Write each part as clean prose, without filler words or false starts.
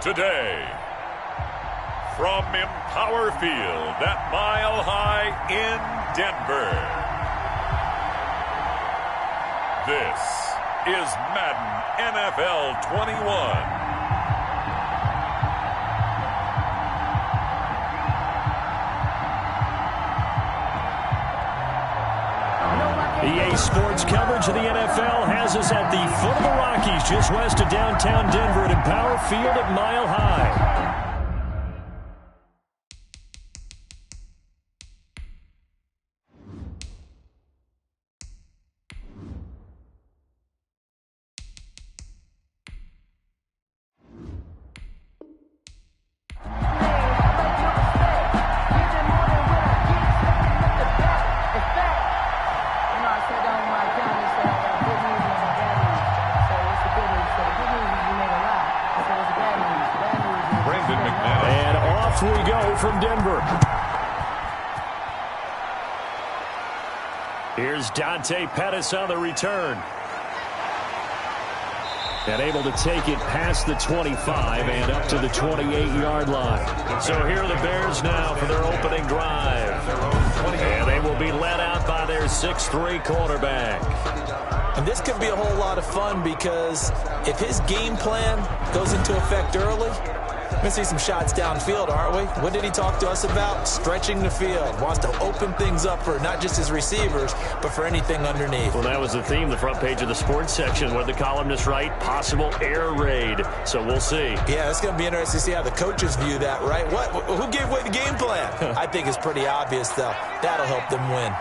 today. From Empower Field at Mile High in Denver. This is Madden NFL 21. EA Sports coverage of the NFL has us at the foot of the Rockies, just west of downtown Denver at Empower Field at Mile High. We go from Denver. Here's Dante Pettis on the return. And able to take it past the 25 and up to the 28-yard line. So here are the Bears now for their opening drive. And they will be led out by their 6'3" quarterback. And this could be a whole lot of fun because if his game plan goes into effect early, we're going to see some shots downfield, aren't we? What did he talk to us about? Stretching the field. Wants to open things up for not just his receivers, but for anything underneath. Well, that was the theme, the front page of the sports section, where the columnists write possible air raid. So we'll see. Yeah, it's going to be interesting to see how the coaches view that, right? Who gave away the game plan? I think it's pretty obvious, though. That'll help them win.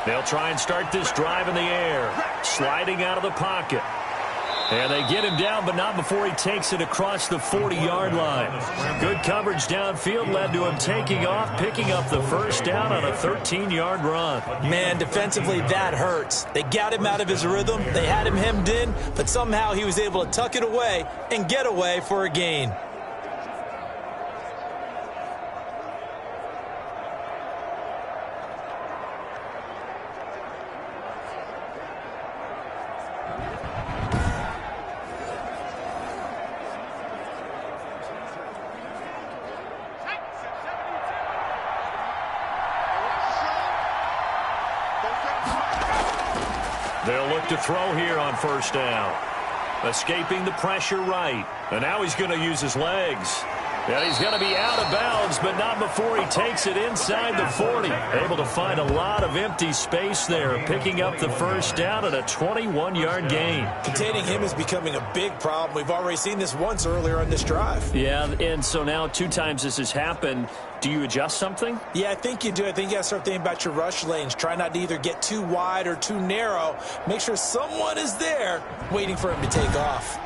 They'll try and start this drive in the air. Sliding out of the pocket. And they get him down, but not before he takes it across the 40-yard line. Good coverage downfield led to him taking off, picking up the first down on a 13-yard run. Man, defensively, that hurts. They got him out of his rhythm. They had him hemmed in, but somehow he was able to tuck it away and get away for a gain. They'll look to throw here on first down. Escaping the pressure right. And now he's going to use his legs. And he's going to be out of bounds, but not before he takes it inside the 40. Able to find a lot of empty space there, picking up the first down at a 21-yard gain. Containing him is becoming a big problem. We've already seen this once earlier on this drive. Yeah, and so now 2 times this has happened. Do you adjust something? Yeah, I think you do. I think you got to start thinking about your rush lanes. Try not to either get too wide or too narrow. Make sure someone is there waiting for him to take off.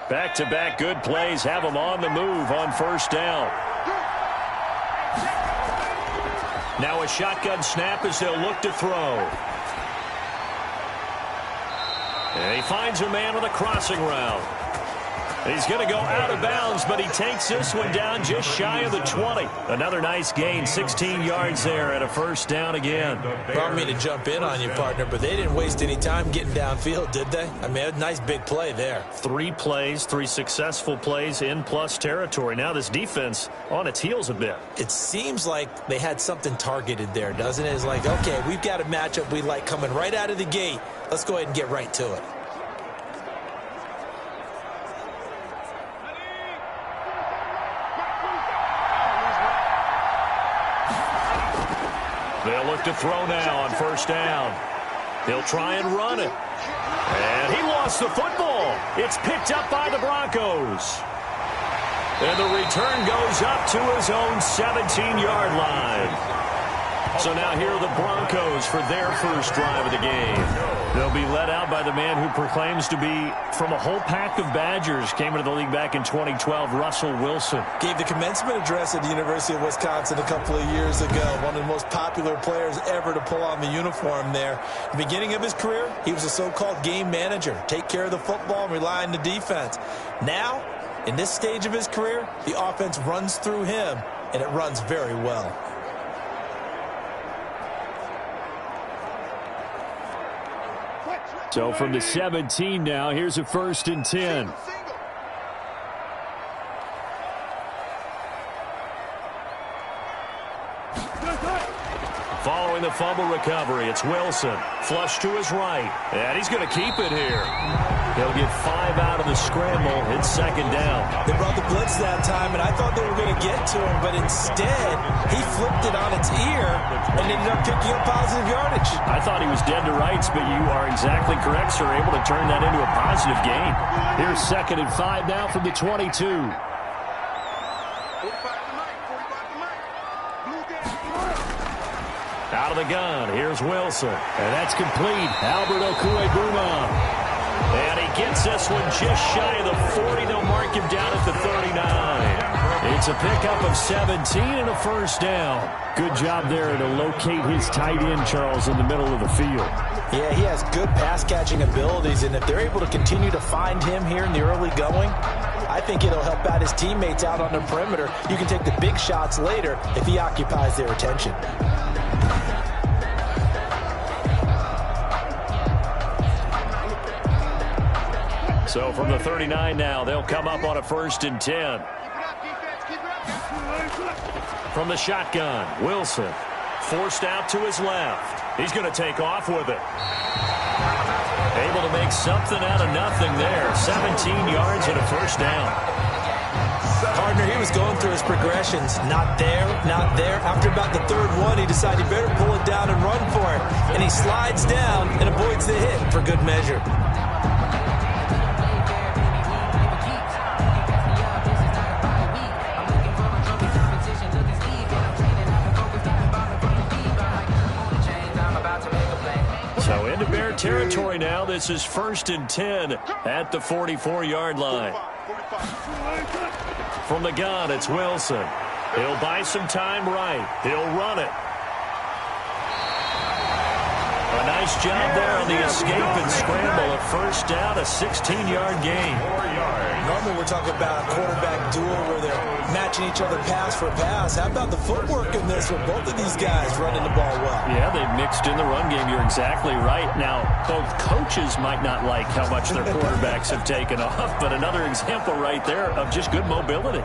Back-to-back good plays have them on the move on first down. Now a shotgun snap as they'll look to throw. And he finds a man on the crossing route. He's going to go out of bounds, but he takes this one down just shy of the 20. Another nice gain, 16 yards there and a first down again. I don't mean to jump in on you, partner, but they didn't waste any time getting downfield, did they? I mean, a nice big play there. 3 plays, 3 successful plays in plus territory. Now this defense on its heels a bit. It seems like they had something targeted there, doesn't it? It's like, okay, we've got a matchup we like coming right out of the gate. Let's go ahead and get right to it. They'll look to throw now on first down. He'll try and run it. And he lost the football. It's picked up by the Broncos. And the return goes up to his own 17-yard line. So now here are the Broncos for their first drive of the game. They'll be led out by the man who proclaims to be from a whole pack of Badgers. Came into the league back in 2012, Russell Wilson. Gave the commencement address at the University of Wisconsin a couple of years ago. One of the most popular players ever to pull on the uniform there. At the beginning of his career, he was a so-called game manager. Take care of the football and rely on the defense. Now, in this stage of his career, the offense runs through him and it runs very well. So from the 17 now, here's a 1st and 10. Following the fumble recovery, it's Wilson. Flush to his right. And he's going to keep it here. He'll get 5 out of the scramble. It's 2nd down. They brought the blitz that time, and I thought they were going to get to him, but instead, he flipped it on its ear and ended up picking up positive yardage. I thought he was dead to rights, but you are exactly correct, sir. Able to turn that into a positive gain. Here's 2nd and 5 now from the 22. Out of the gun, here's Wilson. And that's complete. Albert Okwuegbunam. And he gets this one just shy of the 40. They'll mark him down at the 39. It's a pickup of 17 and a 1st down. Good job there to locate his tight end, Charles, in the middle of the field. Yeah, he has good pass-catching abilities, and if they're able to continue to find him here in the early going, I think it'll help out his teammates out on the perimeter. You can take the big shots later if he occupies their attention. So from the 39 now, they'll come up on a 1st and 10. From the shotgun, Wilson forced out to his left. He's going to take off with it. Able to make something out of nothing there. 17 yards and a 1st down. Partner, he was going through his progressions. Not there, not there. After about the 3rd one, he decided he better pull it down and run for it. And he slides down and avoids the hit for good measure. So into Bear territory now. This is 1st and 10 at the 44-yard line. From the gun, it's Wilson. He'll buy some time right. He'll run it. A nice job there on the escape and scramble. A 1st down, a 16-yard gain. Normally we're talking about a quarterback duel where they're matching each other pass for pass. How about the footwork in this with both of these guys running the ball well? Yeah, they've mixed in the run game. You're exactly right. Now, both coaches might not like how much their quarterbacks have taken off, but another example right there of just good mobility.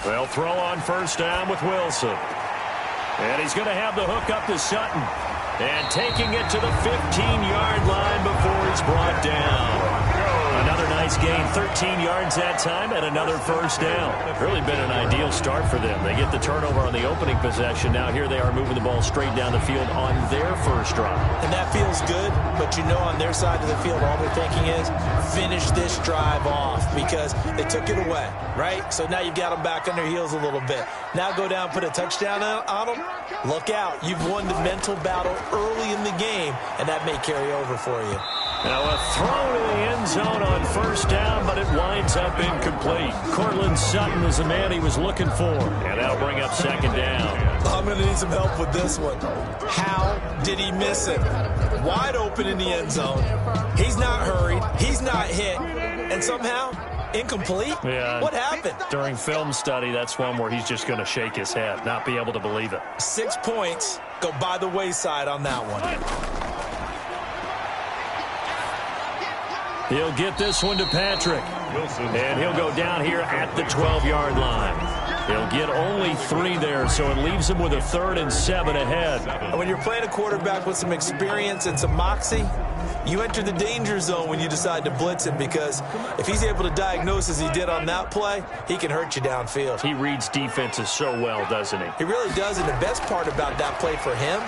They'll throw on 1st down with Wilson. And he's going to have the hook up to Sutton. And taking it to the 15-yard line before he's brought down. Another nice gain, 13 yards that time, and another 1st down. Really been an ideal start for them. They get the turnover on the opening possession. Now here they are moving the ball straight down the field on their 1st drive. And that feels good, but you know on their side of the field all they're thinking is finish this drive off because they took it away, right? So now you've got them back on their heels a little bit. Now go down, put a touchdown on them. Look out. You've won the mental battle early in the game, and that may carry over for you. Now a throw to the end zone on 1st down, but it winds up incomplete. Cortland Sutton is the man he was looking for, and that'll bring up 2nd down. I'm going to need some help with this one. How did he miss it? Wide open in the end zone. He's not hurried. He's not hit. And somehow, incomplete? Yeah. What happened? During film study, that's one where he's just going to shake his head, not be able to believe it. 6 points go by the wayside on that one. He'll get this one to Patrick. And he'll go down here at the 12-yard line. He'll get only 3 there, so it leaves him with a 3rd and 7 ahead. And when you're playing a quarterback with some experience and some moxie, you enter the danger zone when you decide to blitz him because if he's able to diagnose as he did on that play, he can hurt you downfield. He reads defenses so well, doesn't he? He really does, and the best part about that play for him,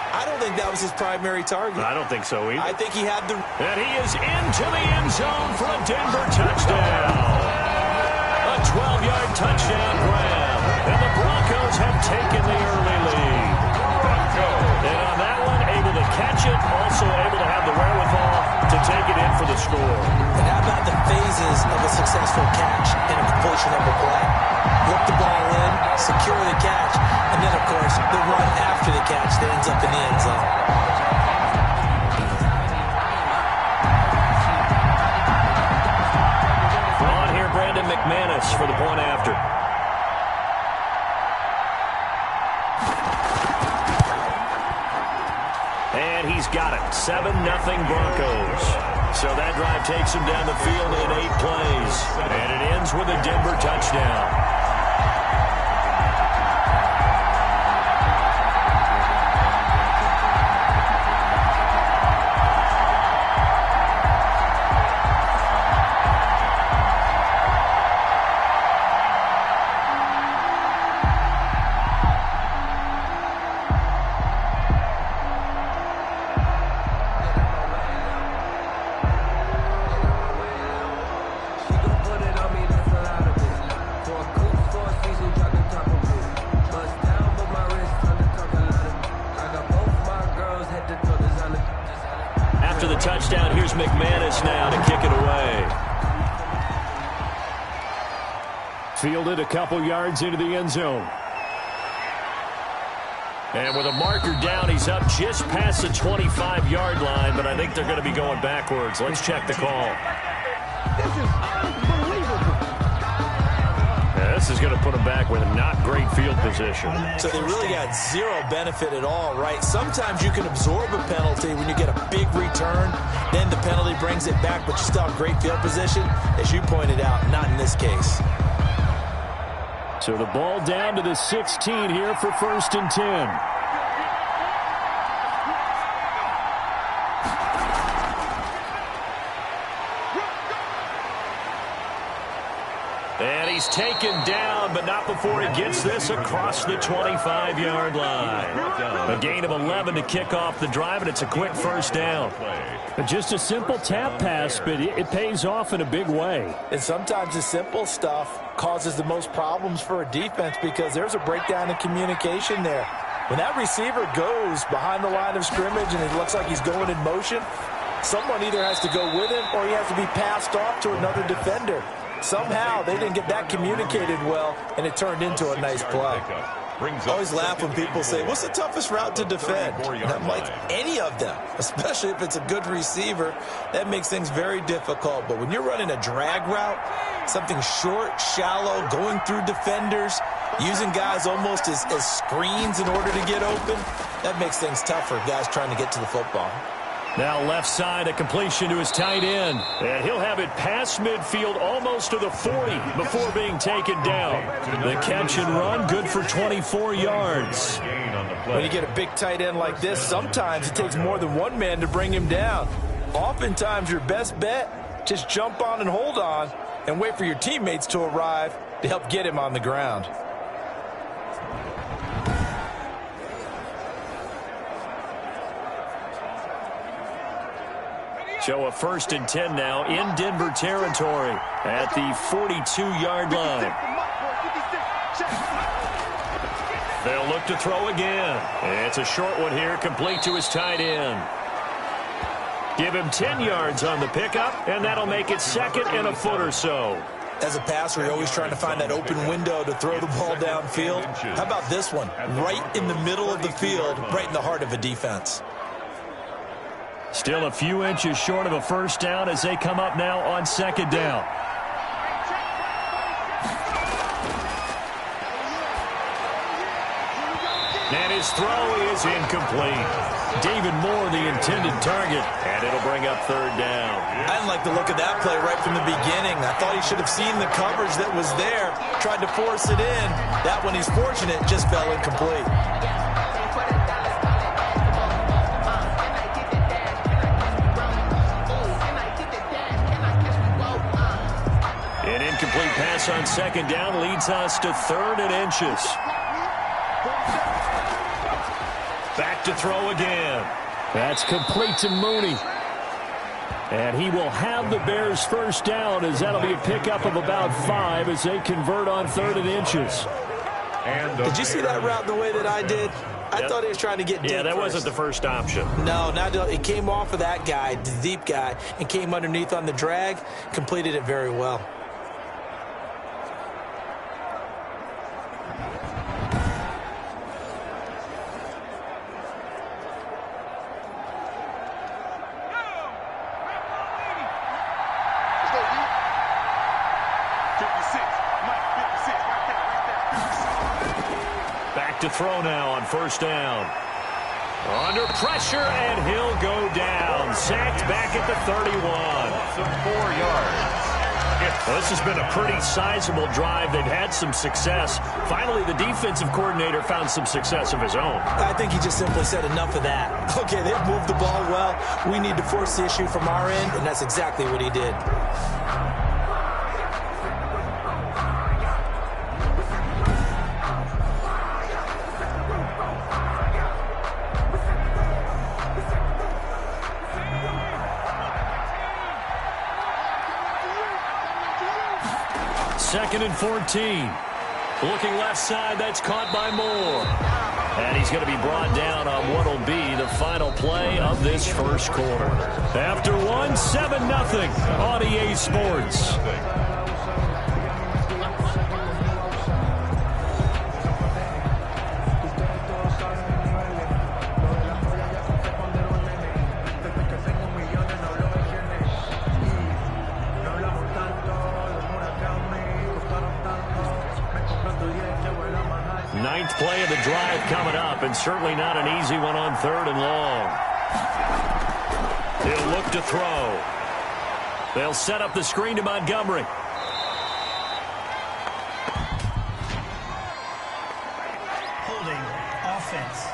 I don't think that was his primary target. I don't think so either. I think he had the... And he is into the end zone for a Denver touchdown. A 12-yard touchdown grab. And the Broncos have taken the early lead. And on that one, able to catch it, also able to have the wherewithal to take it in for the score. And how about the phases of a successful catch and a completion of a play? Look the ball in, secure the catch, and then, of course, the run after the catch that ends up in the end zone. McManus for the point after. And he's got it. 7-0 Broncos. So that drive takes him down the field in 8 plays. And it ends with a Denver touchdown. After the touchdown, here's McManus now to kick it away. Fielded a couple yards into the end zone. And with a marker down, he's up just past the 25-yard line, but I think they're going to be going backwards. Let's check the call. This is unbelievable. This is going to put him back with a not great field position. So they really got zero benefit at all, right? Sometimes you can absorb a penalty when you get a big return. Then the penalty brings it back, but you still have great field position. As you pointed out, not in this case. So the ball down to the 16 here for 1st and 10. And he's taken down, but not before he gets this across the 25-yard line. A gain of 11 to kick off the drive, and it's a quick 1st down. Just a simple tap pass, but it pays off in a big way. And sometimes the simple stuff causes the most problems for a defense because there's a breakdown in communication there. When that receiver goes behind the line of scrimmage and it looks like he's going in motion, someone either has to go with him or he has to be passed off to another defender. Somehow they didn't get that communicated well, and it turned into a nice play. I always laugh when people say, what's the toughest route to defend? And I'm like, any of them, especially if it's a good receiver. That makes things very difficult. But when you're running a drag route, something short, shallow, going through defenders, using guys almost as screens in order to get open, that makes things tougher, guys trying to get to the football. Now left side, a completion to his tight end. And he'll have it past midfield almost to the 40 before being taken down. The catch and run, good for 24 yards. When you get a big tight end like this, sometimes it takes more than one man to bring him down. Oftentimes your best bet, just jump on and hold on and wait for your teammates to arrive to help get him on the ground. So a 1st and 10 now in Denver territory at the 42-yard line. They'll look to throw again. It's a short one here, complete to his tight end. Give him 10 yards on the pickup, and that'll make it 2nd and a foot or so. As a passer, you're always trying to find that open window to throw the ball downfield. How about this one? Right in the middle of the field, right in the heart of a defense. Still a few inches short of a 1st down as they come up now on 2nd down. And his throw is incomplete. David Moore, the intended target, and it'll bring up 3rd down. I didn't like the look of that play right from the beginning. I thought he should have seen the coverage that was there, tried to force it in. That one, he's fortunate, just fell incomplete. An incomplete pass on 2nd down leads us to 3rd and inches. Back to throw again. That's complete to Mooney. And he will have the Bears' 1st down as that'll be a pickup of about 5 as they convert on 3rd and inches. Did you see that route the way that I did? I thought he was trying to get deep. Yeah, that first. wasn't the first option. No, it came off of that guy, the deep guy, and came underneath on the drag, completed it very well. Back to throw now on first down. Under pressure, and he'll go down. Sacked back at the 31. 4 yards. Well, this has been a pretty sizable drive. They've had some success. Finally, the defensive coordinator found some success of his own. I think he just simply said enough of that. Okay, they've moved the ball well. We need to force the issue from our end, and that's exactly what he did. Second and 14. Looking left side, that's caught by Moore. And he's going to be brought down on what will be the final play of this first quarter. After one, 7-0 on EA Sports. Ninth play of the drive coming up, and certainly not an easy one on 3rd and long. He'll look to throw. They'll set up the screen to Montgomery. Holding offense.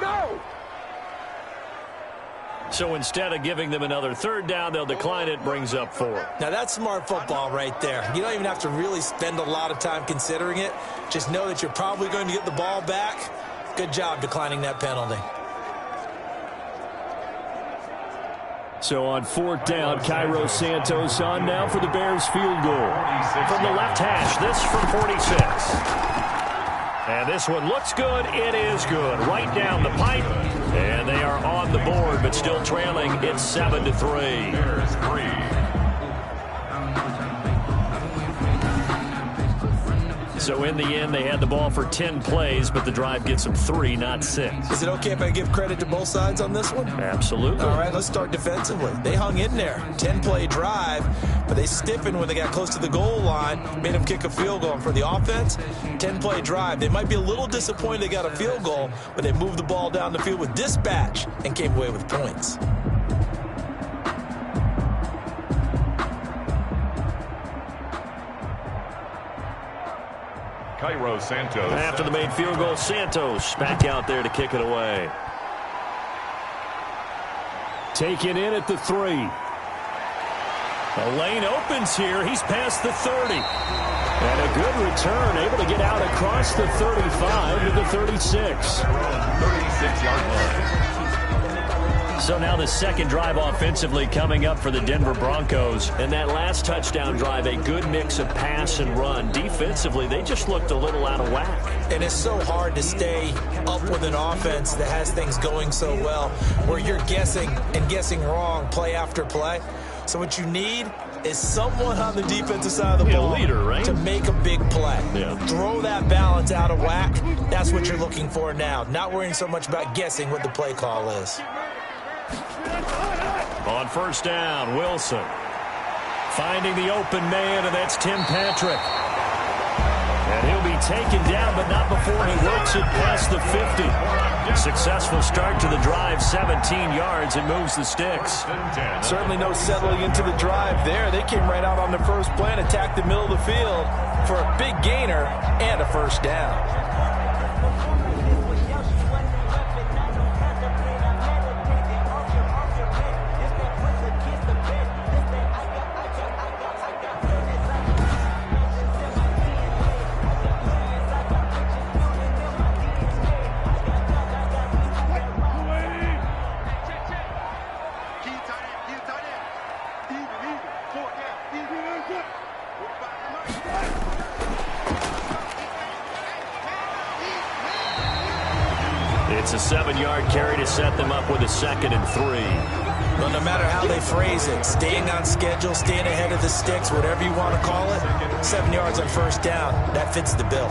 No! So instead of giving them another 3rd down, they'll decline it, brings up 4. Now, that's smart football right there. You don't even have to really spend a lot of time considering it. Just know that you're probably going to get the ball back. Good job declining that penalty. So on 4th down, Cairo Santos on now for the Bears field goal. From the left hash, this from 46. And this one looks good. It is good. Right down the pipe. And they are on the board, but still trailing. It's 7-3. Bears 3. So in the end, they had the ball for 10 plays, but the drive gets them 3, not 6. Is it okay if I give credit to both sides on this one? Absolutely. All right, let's start defensively. They hung in there. 10-play drive, but they stiffened when they got close to the goal line, made them kick a field goal. And for the offense, 10-play drive. They might be a little disappointed they got a field goal, but they moved the ball down the field with dispatch and came away with points. Cairo Santos. After the made field goal, Santos back out there to kick it away. Taken in at the 3. The lane opens here. He's past the 30. And a good return, able to get out across the 35 to the 36. 36-yard line. So now the second drive offensively coming up for the Denver Broncos. And that last touchdown drive, a good mix of pass and run. Defensively, they just looked a little out of whack. And it's so hard to stay up with an offense that has things going so well, where you're guessing and guessing wrong play after play. So what you need is someone on the defensive side of the ball, leader, right? To make a big play. Yeah. Throw that balance out of whack. That's what you're looking for now. Not worrying so much about guessing what the play call is. On first down, Wilson finding the open man, and that's Tim Patrick. And he'll be taken down, but not before he works it past the 50. Successful start to the drive, 17 yards, and moves the sticks. Certainly no settling into the drive there. They came right out on the first play and attacked the middle of the field for a big gainer and a first down. It's a 7-yard carry to set them up with a 2nd and 3. Well, no matter how they phrase it, staying on schedule, staying ahead of the sticks, whatever you want to call it, 7 yards on first down, that fits the bill.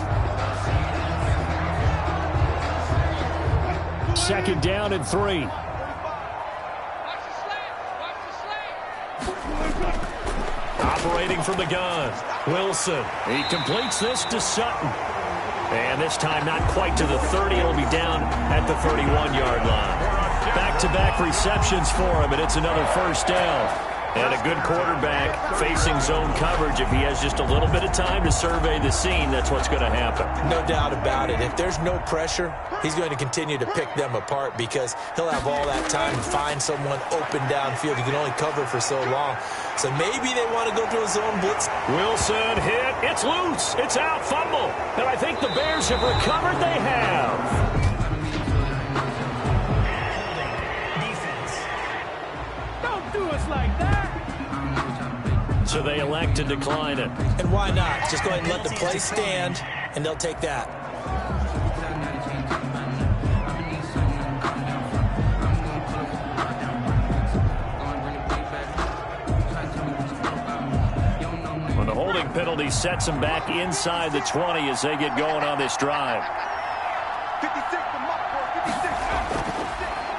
2nd down and 3. operating from the gun. Wilson. He completes this to Sutton. And this time not quite to the 30. It'll be down at the 31-yard line. Back-to-back receptions for him, and it's another first down. And a good quarterback facing zone coverage. If he has just a little bit of time to survey the scene, that's what's going to happen. No doubt about it. If there's no pressure, he's going to continue to pick them apart because he'll have all that time to find someone open downfield. He can only cover for so long. So maybe they want to go to a zone blitz. Wilson hit. It's loose. It's out. Fumble. And I think the Bears have recovered. They have. Like that. So they elect to decline it. And why not? Just go ahead and let the play stand, and they'll take that. Well, the holding penalty sets them back inside the 20 as they get going on this drive.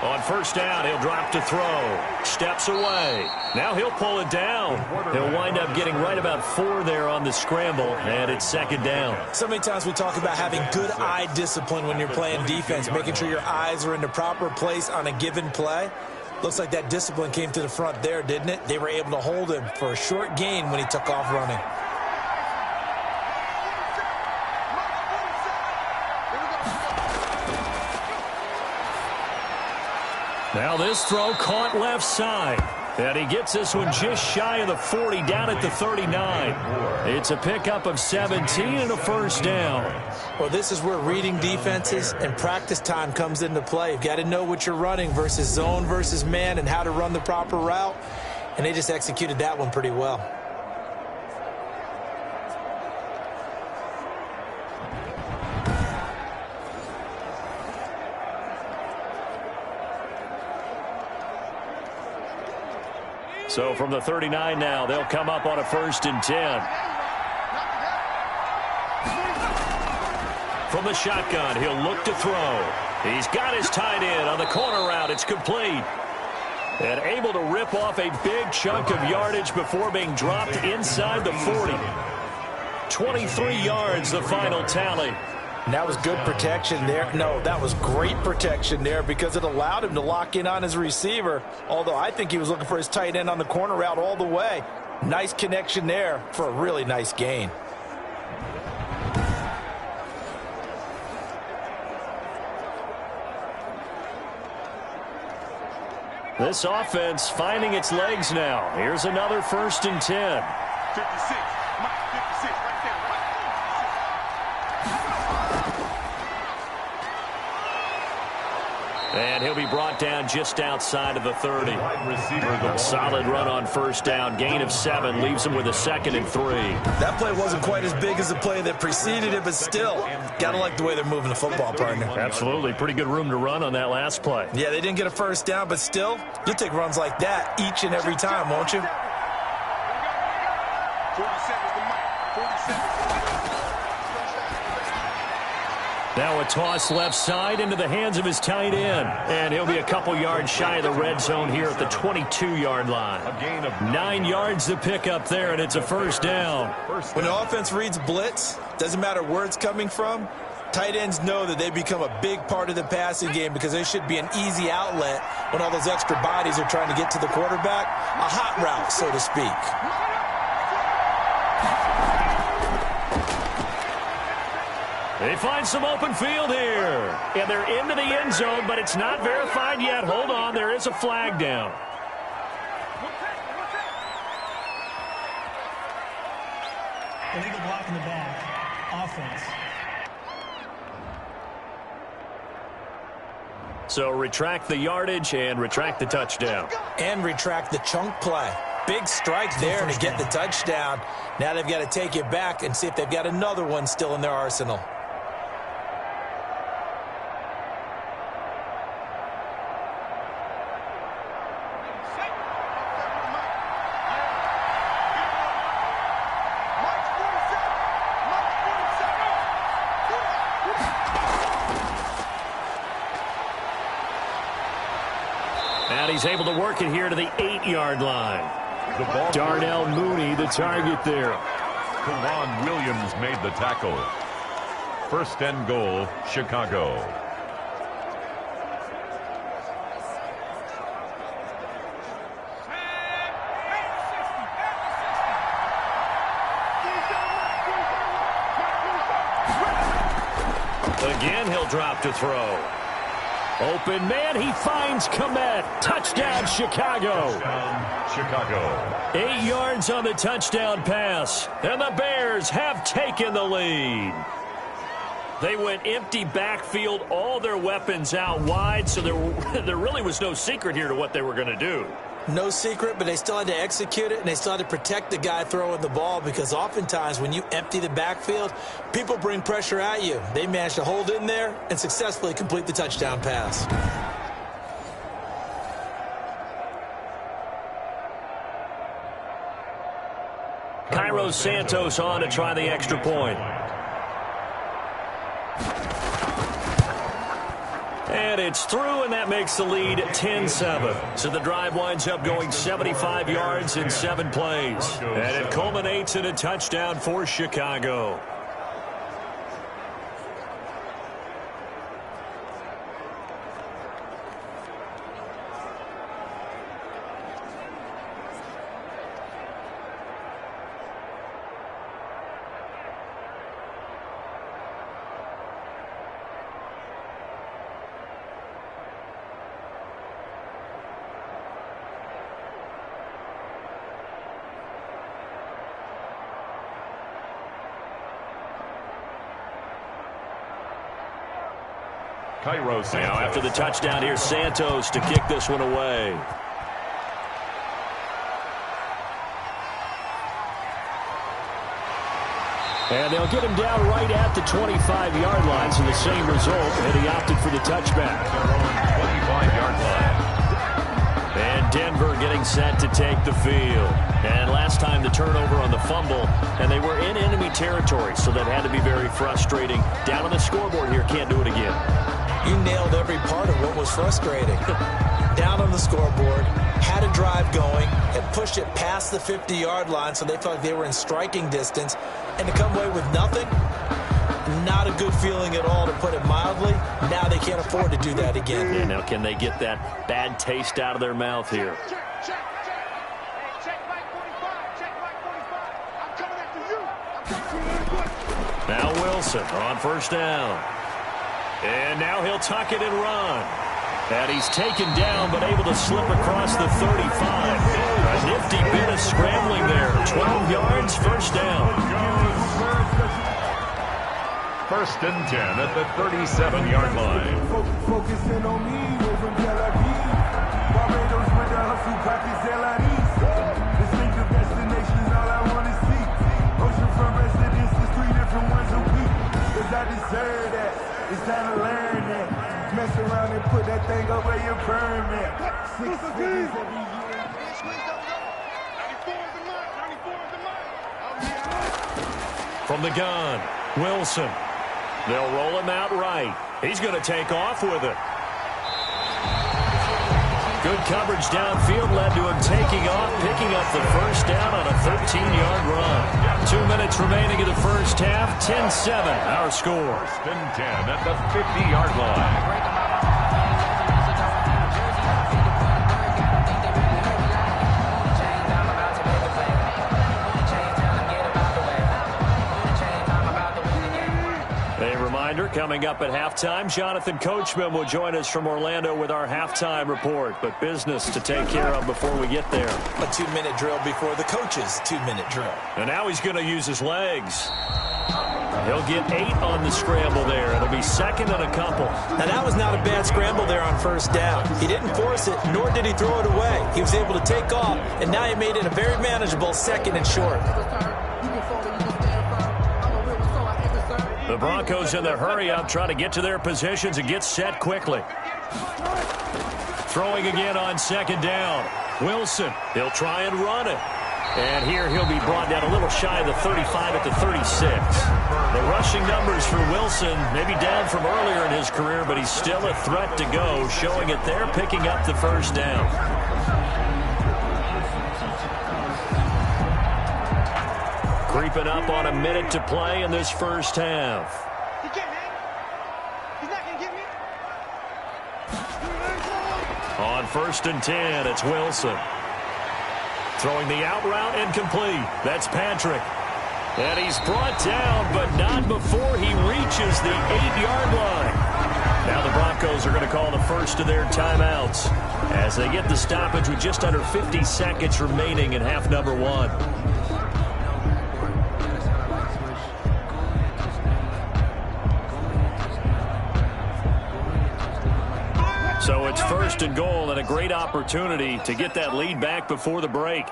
On first down, he'll drop to throw. Steps away. Now he'll pull it down. He'll wind up getting right about 4 there on the scramble, and it's second down. So many times we talk about having good eye discipline when you're playing defense, making sure your eyes are in the proper place on a given play. Looks like that discipline came to the front there, didn't it? They were able to hold him for a short gain when he took off running. Now this throw caught left side. And he gets this one just shy of the 40, down at the 39. It's a pickup of 17 and a first down. Well, this is where reading defenses and practice time comes into play. You've got to know what you're running versus zone versus man and how to run the proper route. And they just executed that one pretty well. So from the 39 now, they'll come up on a 1st and 10. From the shotgun, he'll look to throw. He's got his tight end on the corner route. It's complete. And able to rip off a big chunk of yardage before being dropped inside the 40. 23 yards, the final tally. And that was good protection there. No, that was great protection there because it allowed him to lock in on his receiver, although I think he was looking for his tight end on the corner route all the way. Nice connection there for a really nice gain. This offense finding its legs now. Here's another 1st and 10. 56. And he'll be brought down just outside of the 30. A solid run on first down. Gain of 7 leaves him with a 2nd and 3. That play wasn't quite as big as the play that preceded it, but still, got to like the way they're moving the football, partner. Absolutely. Pretty good room to run on that last play. Yeah, they didn't get a first down, but still, you'll take runs like that each and every time, won't you? 47. Now a toss left side into the hands of his tight end. And he'll be a couple yards shy of the red zone here at the 22-yard line. A gain of 9 yards to pick up there, and it's a first down. When the offense reads blitz, doesn't matter where it's coming from, tight ends know that they become a big part of the passing game because they should be an easy outlet when all those extra bodies are trying to get to the quarterback. A hot route, so to speak. They find some open field here. And they're into the end zone, but it's not verified yet. Hold on, there is a flag down. Illegal block in the back. Offense. So retract the yardage and retract the touchdown. And retract the chunk play. Big strike there to get the touchdown. Now they've got to take it back and see if they've got another one still in their arsenal. And he's able to work it here to the 8-yard line. The ball. Darnell Mooney, the target there. Kawan Williams made the tackle. First and goal, Chicago. Again, he'll drop to throw. Open man, he finds Komet. Touchdown, Chicago. Chicago. 8 yards on the touchdown pass. And the Bears have taken the lead. They went empty backfield, all their weapons out wide, so there really was no secret here to what they were going to do. No secret, but they still had to execute it, and they still had to protect the guy throwing the ball, because oftentimes when you empty the backfield, people bring pressure at you. They managed to hold in there and successfully complete the touchdown pass. Cairo Santos on to try the extra point. And it's through, and that makes the lead 10-7. So the drive winds up going 75 yards in 7 plays. And it culminates in a touchdown for Chicago. Cairo Santos. Now after the touchdown, here's Santos to kick this one away. And they'll get him down right at the 25-yard line, so the same result, and he opted for the touchback. 25-yard line. And Denver getting set to take the field. And last time the turnover on the fumble, and they were in enemy territory, so that had to be very frustrating. Down on the scoreboard here, can't do it again. You nailed every part of what was frustrating. Down on the scoreboard, had a drive going, and pushed it past the 50-yard line, so they felt like they were in striking distance, and to come away with nothing, not a good feeling at all, to put it mildly. Now they can't afford to do that again. Yeah, now can they get that bad taste out of their mouth here? Now Wilson on first down. And now he'll tuck it and run. And he's taken down, but able to slip across the 35. A nifty bit of scrambling there. 12 yards, first down. First and 10 at the 37-yard line. Focusing on me over Tel Aviv. Barbados with the hustle, practice LREs. Distinctive destinations, all I want to see. Oceanfront residences, 3 different ones a week. Cause I deserve that. It's time to learn that. Mess around and put that thing over your permit. 6 figures every year. From the gun, Wilson. They'll roll him out right. He's going to take off with it. Good coverage downfield led to him taking off, picking up the first down on a 13-yard run. 2 minutes remaining in the first half, 10-7, our score. First and 10 at the 50-yard line. Coming up at halftime, Jonathan Coachman will join us from Orlando with our halftime report. But business to take care of before we get there. A 2-minute drill before the coach's 2-minute drill. And now he's going to use his legs. He'll get 8 on the scramble there. It'll be second and a couple. Now that was not a bad scramble there on first down. He didn't force it, nor did he throw it away. He was able to take off, and now he made it a very manageable second and short. The Broncos in the hurry-up trying to get to their positions and get set quickly. Throwing again on second down. Wilson, he'll try and run it. And here he'll be brought down a little shy of the 35 at the 36. The rushing numbers for Wilson maybe down from earlier in his career, but he's still a threat to go, showing it there, picking up the first down. Creeping up on a minute to play in this first half. He can't, man. He's not going to get me. On 1st and 10, it's Wilson. Throwing the out route incomplete. That's Patrick. And he's brought down, but not before he reaches the 8-yard line. Now the Broncos are going to call the first of their timeouts as they get the stoppage with just under 50 seconds remaining in half number 1. So it's 1st and goal and a great opportunity to get that lead back before the break.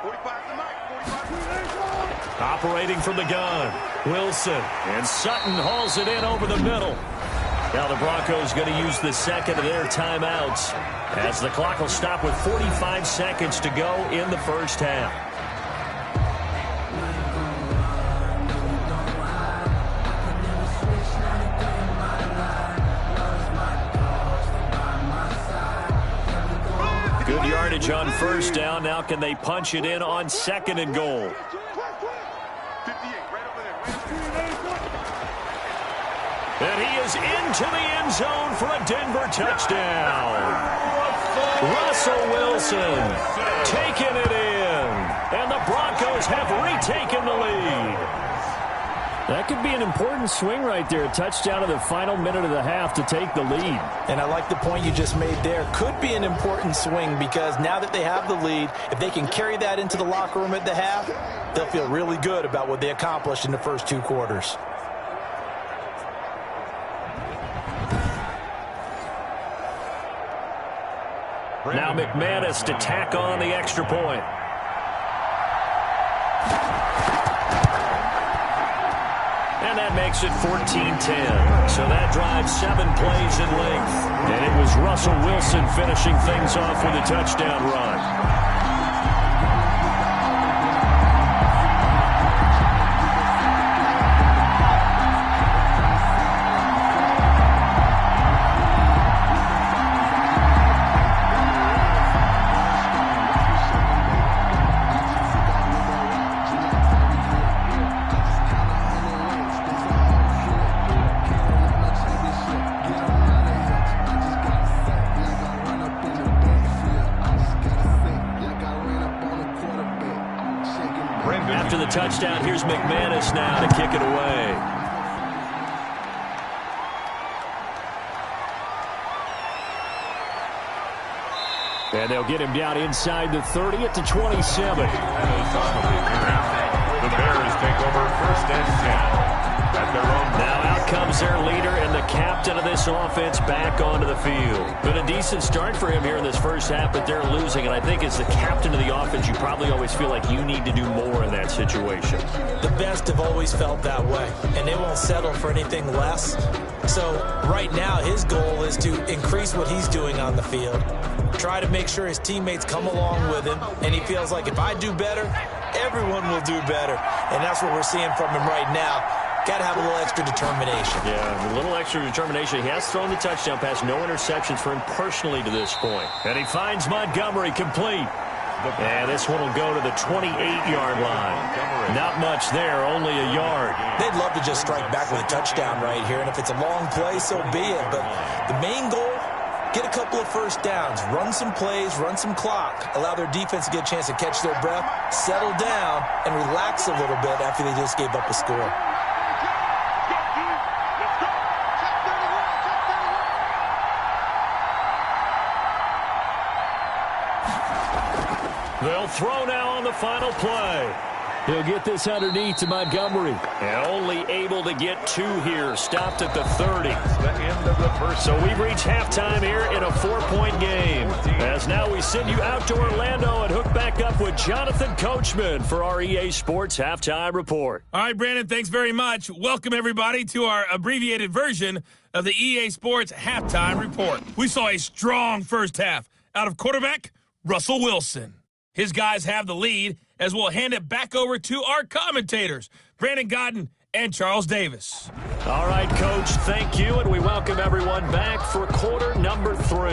Operating from the gun, Wilson, and Sutton hauls it in over the middle. Now the Broncos going to use the second of their timeouts as the clock will stop with 45 seconds to go in the first half. Good yardage on 1st down. Now can they punch it in on 2nd and goal? And he is into the end zone for a Denver touchdown. Russell Wilson taking it in. And the Broncos have retaken the lead. That could be an important swing right there. A touchdown in the final minute of the half to take the lead. And I like the point you just made there. Could be an important swing because now that they have the lead, if they can carry that into the locker room at the half, they'll feel really good about what they accomplished in the first 2 quarters. Now McManus to tack on the extra point. And that makes it 14-10. So that drives 7 plays in length. And it was Russell Wilson finishing things off with a touchdown run. After the touchdown, here's McManus now to kick it away. And they'll get him down inside the 30 at the 27. The Bears take over 1st and 10. At their own. Now out comes their leader and the captain of this offense back onto the field. Been a decent start for him here in this first half, but they're losing. And I think as the captain of the offense, you probably always feel like you need to do more in that situation. The best have always felt that way, and they won't settle for anything less. So right now his goal is to increase what he's doing on the field, try to make sure his teammates come along with him, and he feels like if I do better, everyone will do better. And that's what we're seeing from him right now. Got to have a little extra determination. Yeah, a little extra determination. He has thrown the touchdown pass. No interceptions for him personally to this point. And he finds Montgomery complete. And this one will go to the 28-yard line. Not much there, only a yard. They'd love to just strike back with a touchdown right here. And if it's a long play, so be it. But the main goal, get a couple of first downs, run some plays, run some clock, allow their defense to get a chance to catch their breath, settle down, and relax a little bit after they just gave up a score. They'll throw now on the final play. He'll get this underneath to Montgomery. And only able to get 2 here. Stopped at the 30. The end of the first. So we've reached halftime here in a 4-point game. As now we send you out to Orlando and hook back up with Jonathan Coachman for our EA Sports Halftime Report. All right, Brandon, thanks very much. Welcome, everybody, to our abbreviated version of the EA Sports Halftime Report. We saw a strong first half out of quarterback Russell Wilson. His guys have the lead as we'll hand it back over to our commentators, Brandon Godden and Charles Davis. All right, Coach, thank you, and we welcome everyone back for quarter number 3.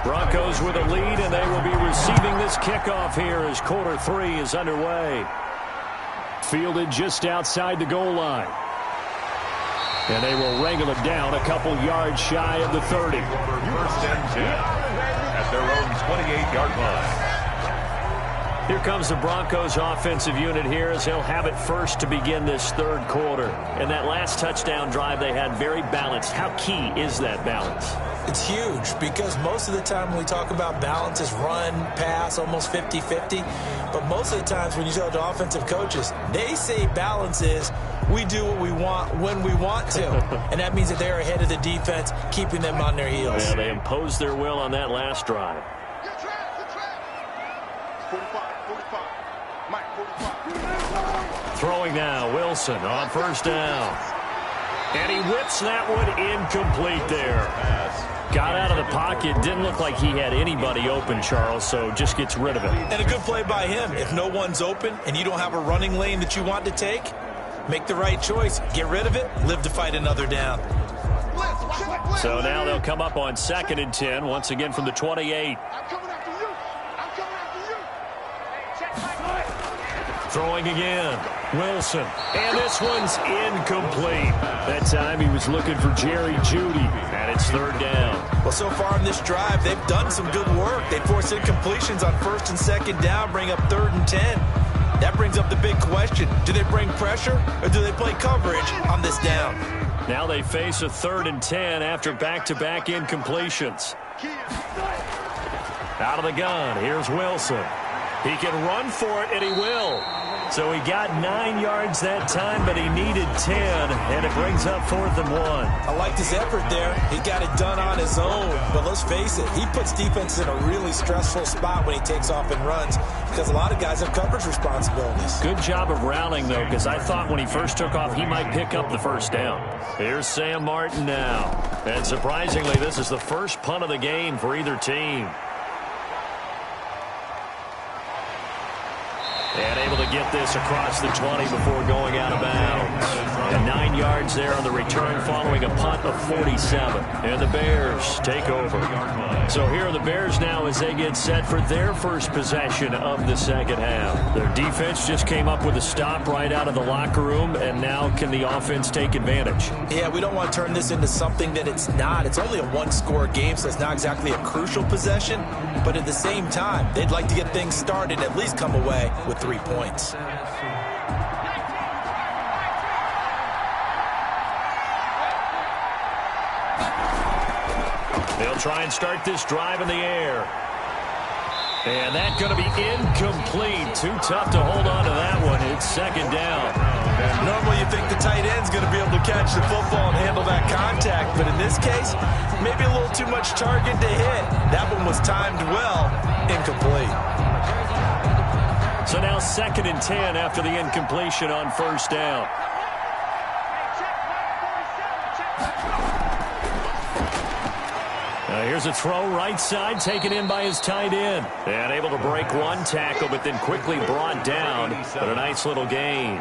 Broncos with a lead, and they will be receiving this kickoff here as quarter 3 is underway. Fielded just outside the goal line. And they will wrangle it down a couple yards shy of the 30. First and 10 at their own 28-yard line. Here comes the Broncos offensive unit here as they'll have it first to begin this third quarter. And that last touchdown drive they had very balanced. How key is that balance? It's huge because most of the time when we talk about balance is run, pass, almost 50-50. But most of the times when you talk to offensive coaches, they say balance is we do what we want when we want to. And that means that they're ahead of the defense, keeping them on their heels. Yeah, they imposed their will on that last drive. Throwing now, Wilson on first down. And he whips that one incomplete there. Got out of the pocket, didn't look like he had anybody open, Charles, so just gets rid of it. And a good play by him. If no one's open and you don't have a running lane that you want to take, make the right choice. Get rid of it, live to fight another down. So now they'll come up on 2nd and 10, once again from the 28. Throwing again, Wilson. And this one's incomplete. That time he was looking for Jerry Jeudy, and it's 3rd down. Well, so far in this drive, they've done some good work. They forced incompletions on 1st and 2nd down, bring up 3rd and 10. That brings up the big question. Do they bring pressure, or do they play coverage on this down? Now they face a 3rd and 10 after back-to-back incompletions. Out of the gun, here's Wilson. He can run for it, and he will. So he got 9 yards that time, but he needed 10, and it brings up 4th and 1. I liked his effort there. He got it done on his own. But let's face it, he puts defense in a really stressful spot when he takes off and runs because a lot of guys have coverage responsibilities. Good job of rallying, though, because I thought when he first took off, he might pick up the first down. Here's Sam Martin now. And surprisingly, this is the first punt of the game for either team. And able to get this across the 20 before going out of bounds. And 9 yards there on the return following a punt of 47. And the Bears take over. So here are the Bears now as they get set for their first possession of the second half. Their defense just came up with a stop right out of the locker room, and now can the offense take advantage? Yeah, we don't want to turn this into something that it's not. It's only a one-score game, so it's not exactly a crucial possession. But at the same time, they'd like to get things started, at least come away with 3 points. They'll try and start this drive in the air. And that's going to be incomplete. Too tough to hold on to that one. It's 2nd down. Normally you think the tight end's going to be able to catch the football and handle that contact, but in this case, maybe a little too much target to hit. That one was timed well, incomplete. So now 2nd and 10 after the incompletion on first down. Here's a throw right side, taken in by his tight end. And able to break one tackle, but then quickly brought down. But a nice little gain.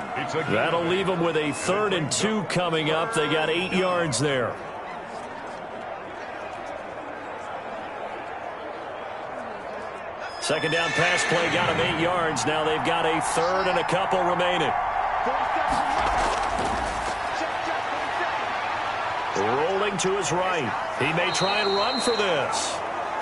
That'll leave them with a 3rd and 2 coming up. They got 8 yards there. Second down pass play got him 8 yards. Now they've got a 3rd and a couple remaining. Rolling to his right. He may try and run for this.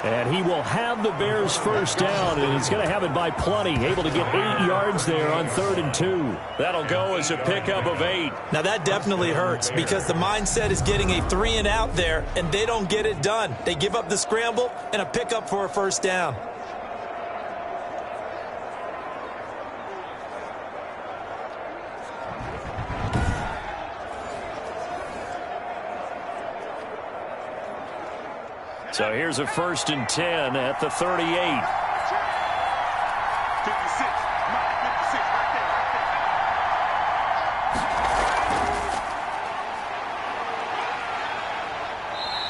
And he will have the Bears first down, and he's going to have it by plenty. Able to get 8 yards there on 3rd and 2. That'll go as a pickup of 8. Now that definitely hurts because the mindset is getting a 3 and out there, and they don't get it done. They give up the scramble and a pickup for a first down. So here's a 1st and 10 at the 38. 56.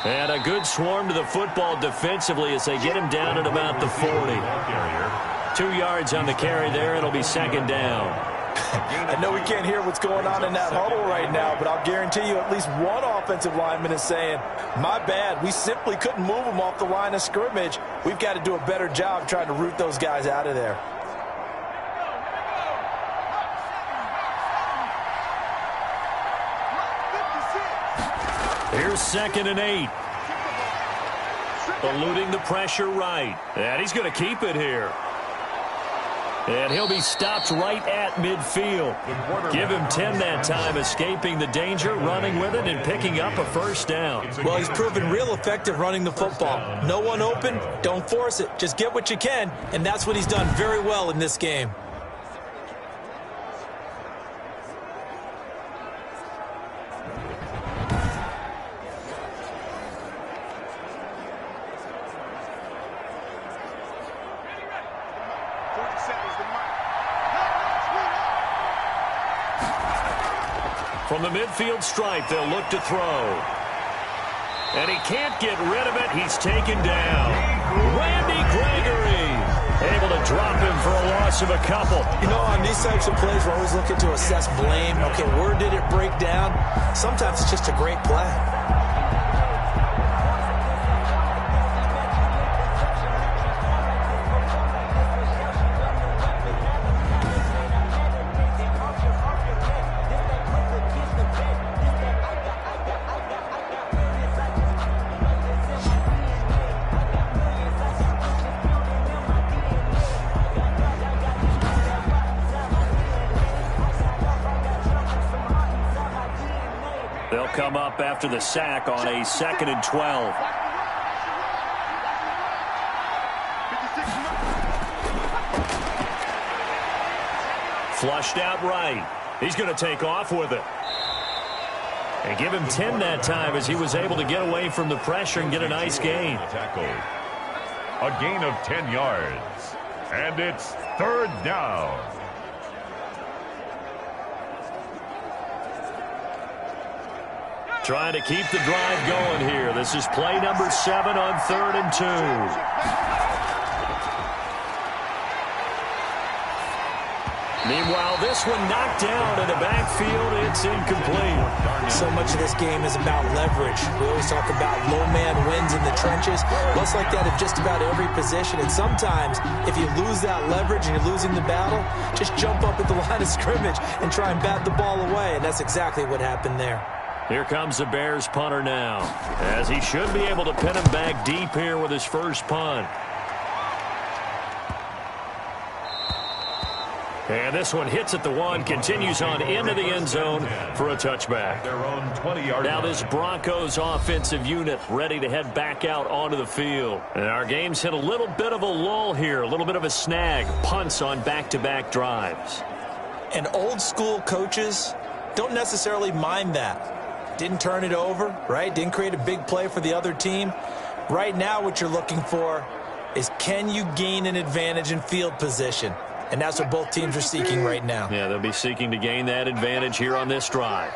And a good swarm to the football defensively as they get him down at about the 40. 2 yards on the carry there. It'll be 2nd down. I know we can't hear what's going on in that huddle right now, but I'll guarantee you at least one offensive lineman is saying, my bad, we simply couldn't move them off the line of scrimmage. We've got to do a better job trying to root those guys out of there. Here's 2nd and 8. Eluding the pressure right. And he's going to keep it here. And he'll be stopped right at midfield. Give him 10 that time, escaping the danger, running with it, and picking up a first down. Well, he's proven real effective running the football. No one open, don't force it. Just get what you can, and that's what he's done very well in this game. From the midfield stripe, they'll look to throw. And he can't get rid of it. He's taken down. Randy Gregory able to drop him for a loss of a couple. You know, on these types of plays, we're always looking to assess blame. Okay, where did it break down? Sometimes it's just a great play. They'll come up after the sack on a 2nd and 12. Flushed out right. He's going to take off with it. And give him 10 that time as he was able to get away from the pressure and get a nice gain. A gain of 10 yards. And it's 3rd down. Trying to keep the drive going here. This is play number 7 on 3rd and 2. Meanwhile, this one knocked down in the backfield. It's incomplete. So much of this game is about leverage. We always talk about low man wins in the trenches. Well, it's like that at just about every position. And sometimes, if you lose that leverage and you're losing the battle, just jump up at the line of scrimmage and try and bat the ball away. And that's exactly what happened there. Here comes the Bears punter now, as he should be able to pin him back deep here with his first punt. And this one hits at the 1, continues on into the end zone for a touchback. Now this Broncos offensive unit ready to head back out onto the field. And our game's hit a little bit of a lull here, a little bit of a snag, punts on back-to-back drives. And old school coaches don't necessarily mind that. Didn't turn it over, right? Didn't create a big play for the other team. Right now what you're looking for is, can you gain an advantage in field position? And that's what both teams are seeking right now. Yeah, they'll be seeking to gain that advantage here on this drive.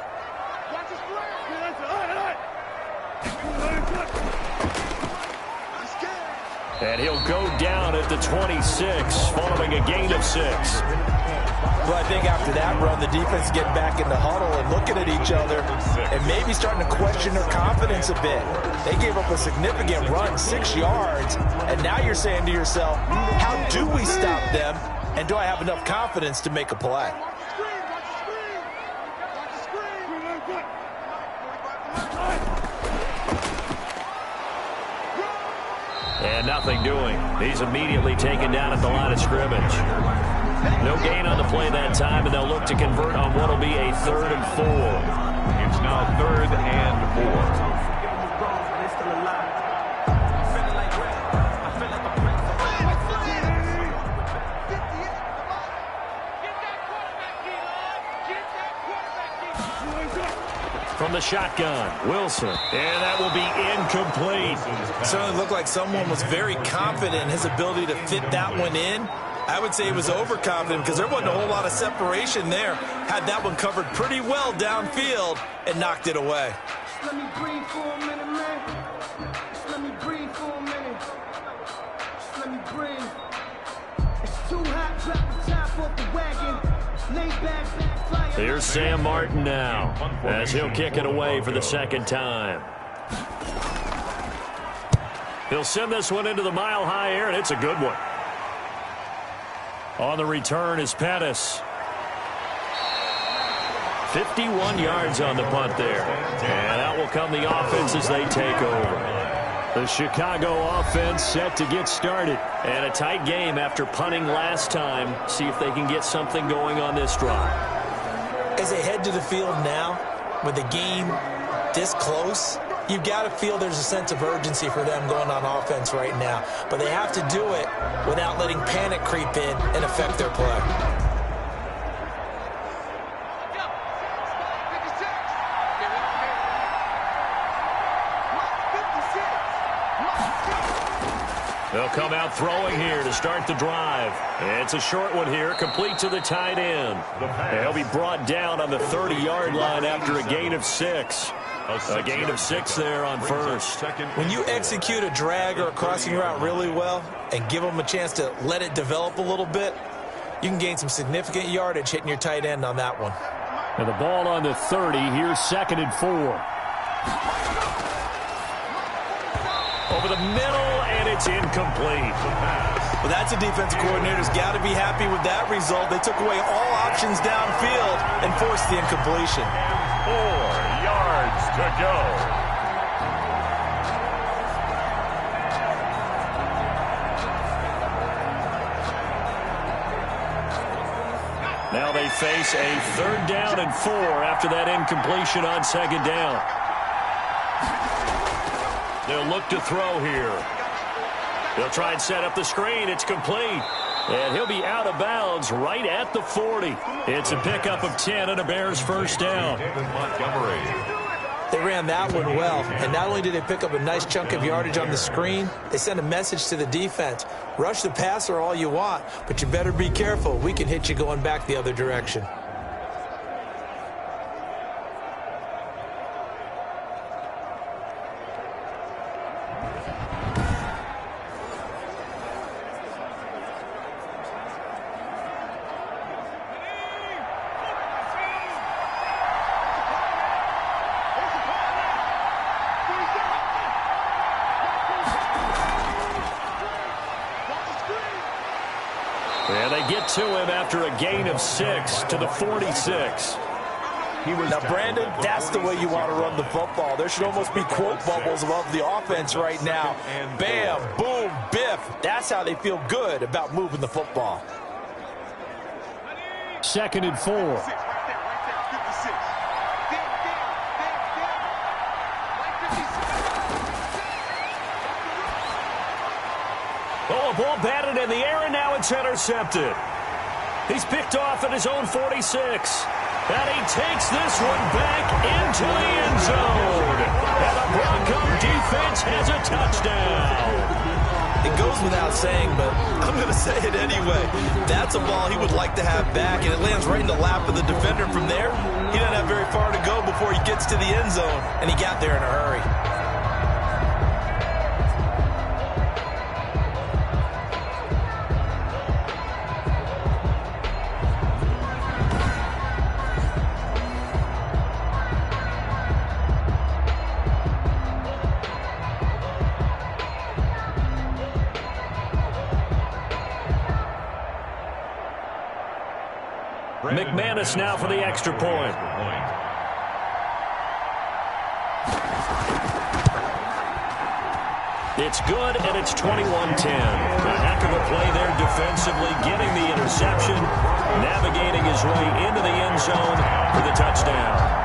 And he'll go down at the 26, following a gain of 6. Well, I think after that run, the defense is getting back in the huddle and looking at each other and maybe starting to question their confidence a bit. They gave up a significant run, 6 yards, and now you're saying to yourself, how do we stop them, and do I have enough confidence to make a play? And nothing doing. He's immediately taken down at the line of scrimmage. No gain on the play that time, and they'll look to convert on what will be a 3rd and 4. It's now 3rd and 4. From the shotgun, Wilson. And that will be incomplete. Certainly looked like someone was very confident in his ability to fit that one in. I would say he was overconfident because there wasn't a whole lot of separation there. Had that one covered pretty well downfield and knocked it away. Let me breathe for a minute, man. Let me breathe for a minute. Let me breathe. It's too hot, drop the top off the wagon. Lay back, fly. Here's Sam Martin now as he'll kick it away for the second time. He'll send this one into the mile-high air, and it's a good one. On the return is Pettis. 51 yards on the punt there. And out will come the offense as they take over. The Chicago offense set to get started. And a tight game after punting last time. See if they can get something going on this drive. As they head to the field now, with the game this close, you've got to feel there's a sense of urgency for them going on offense right now. But they have to do it without letting panic creep in and affect their play. They'll come out throwing here to start the drive. It's a short one here, complete to the tight end. He'll be brought down on the 30-yard line after a gain of 6. A gain of 6 there on first. When you execute a drag or a crossing route really well and give them a chance to let it develop a little bit, you can gain some significant yardage hitting your tight end on that one. And the ball on the 30. Here's 2nd and 4. Over the middle, and it's incomplete. Well, that's a defensive coordinator's got to be happy with that result. They took away all options downfield and forced the incompletion. 4 yards to go. Now they face a 3rd down and 4 after that incompletion on 2nd down. They'll look to throw here. They'll try and set up the screen. It's complete. And he'll be out of bounds right at the 40. It's a pickup of 10 and a Bears first down. They ran that one well. And not only did they pick up a nice chunk of yardage on the screen, they sent a message to the defense. Rush the passer all you want, but you better be careful. We can hit you going back the other direction. And they get to him after a gain of 6 to the 46. Now, Brandon, that's the way you want to run the football. There should almost be quote bubbles above the offense right now. Bam, boom, biff. That's how they feel good about moving the football. 2nd and 4. Oh, a ball batted in the air, and now it's intercepted. He's picked off at his own 46. And he takes this one back into the end zone. And the Bronco defense has a touchdown. It goes without saying, but I'm going to say it anyway. That's a ball he would like to have back, and it lands right in the lap of the defender from there. He doesn't have very far to go before he gets to the end zone, and he got there in a hurry. McManus now for the extra point. It's good, and it's 21-10. A heck of a play there defensively, getting the interception, navigating his way into the end zone for the touchdown.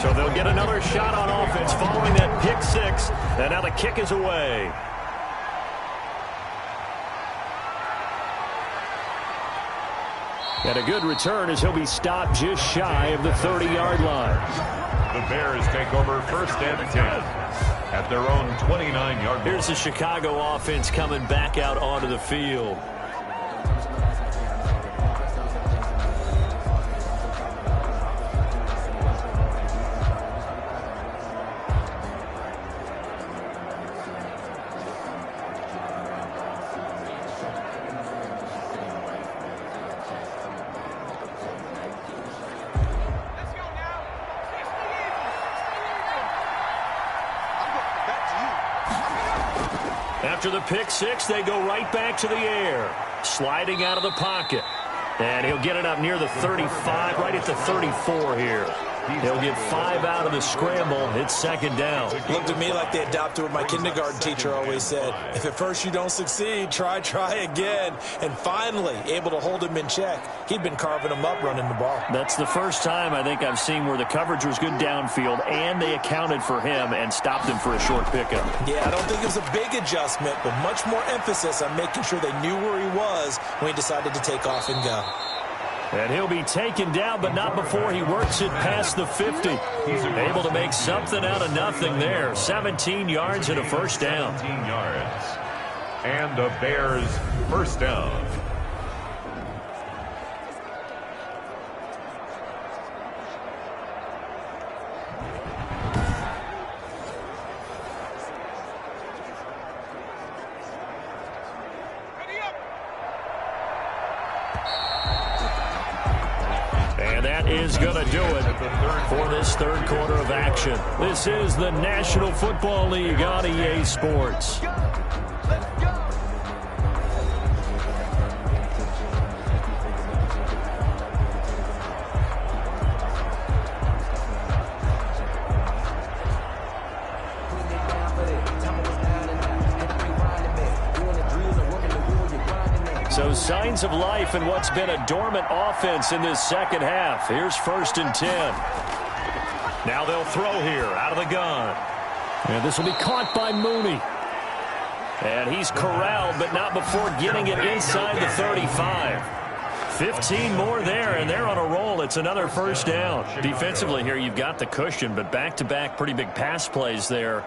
So they'll get another shot on offense following that pick six. And now the kick is away. And a good return as he'll be stopped just shy of the 30-yard line. The Bears take over 1st and 10 at their own 29-yard line. Here's the Chicago offense coming back out onto the field. After the pick six, they go right back to the air. Sliding out of the pocket. And he'll get it up near the 35, right at the 34 here. He'll get 5 out of the scramble. It's 2nd down. Looked to me like they adopted what my kindergarten teacher always said. If at first you don't succeed, try again. And finally, able to hold him in check. He'd been carving him up running the ball. That's the first time I think I've seen where the coverage was good downfield, and they accounted for him and stopped him for a short pickup. Yeah, I don't think it was a big adjustment, but much more emphasis on making sure they knew where he was when he decided to take off and go. And he'll be taken down, but not before he works it past the 50. He's able to make something out of nothing there. 17 yards and a 1st down. 17 yards. And the Bears 1st down. Is going to do it for this 3rd quarter of action. This is the National Football League on EA Sports. So signs of life in what's been a dormant offense in this 2nd half. Here's 1st and 10. Now they'll throw here out of the gun. And this will be caught by Mooney. And he's corralled, but not before getting it inside the 35. 15 more there, and they're on a roll. It's another 1st down. Defensively here, you've got the cushion, but back-to-back pretty big pass plays there.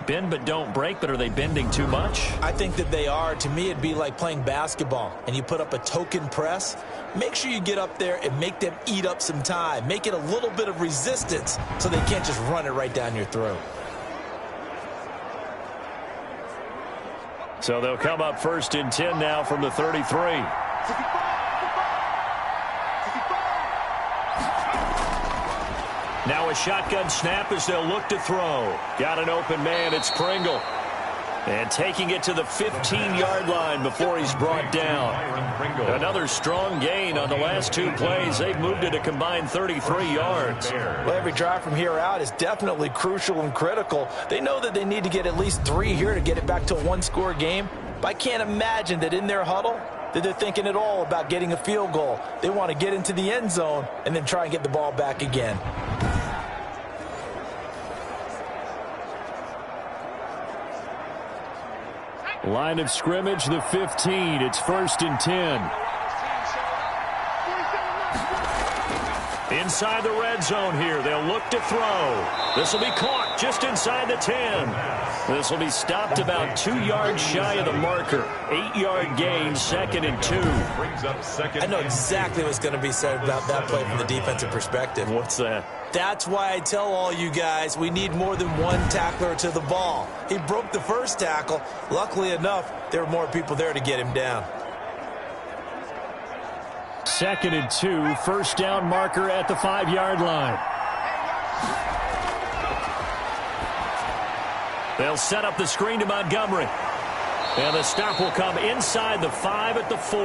Bend but don't break, but are they bending too much? I think that they are. To me, it'd be like playing basketball, and you put up a token press. Make sure you get up there and make them eat up some time. Make it a little bit of resistance so they can't just run it right down your throat. So they'll come up 1st and 10 now from the 33. Now a shotgun snap as they'll look to throw. Got an open man. It's Pringle. And taking it to the 15-yard line before he's brought down. Another strong gain on the last 2 plays. They've moved it a combined 33 yards. Well, every drive from here out is definitely crucial and critical. They know that they need to get at least 3 here to get it back to a 1-score game. But I can't imagine that in their huddle that they're thinking at all about getting a field goal. They want to get into the end zone and then try and get the ball back again. Line of scrimmage, the 15. It's 1st and 10. Inside the red zone here. They'll look to throw. This will be caught just inside the 10. This will be stopped about 2 yards shy of the marker. 8-yard gain, 2nd and 2. Brings up 2nd. I know exactly what's going to be said about that play from the defensive perspective. What's that? That's why I tell all you guys we need more than one tackler to the ball. He broke the first tackle. Luckily enough, there were more people there to get him down. 2nd and 2, 1st down marker at the 5-yard line. They'll set up the screen to Montgomery. And the stop will come inside the 5 at the 4.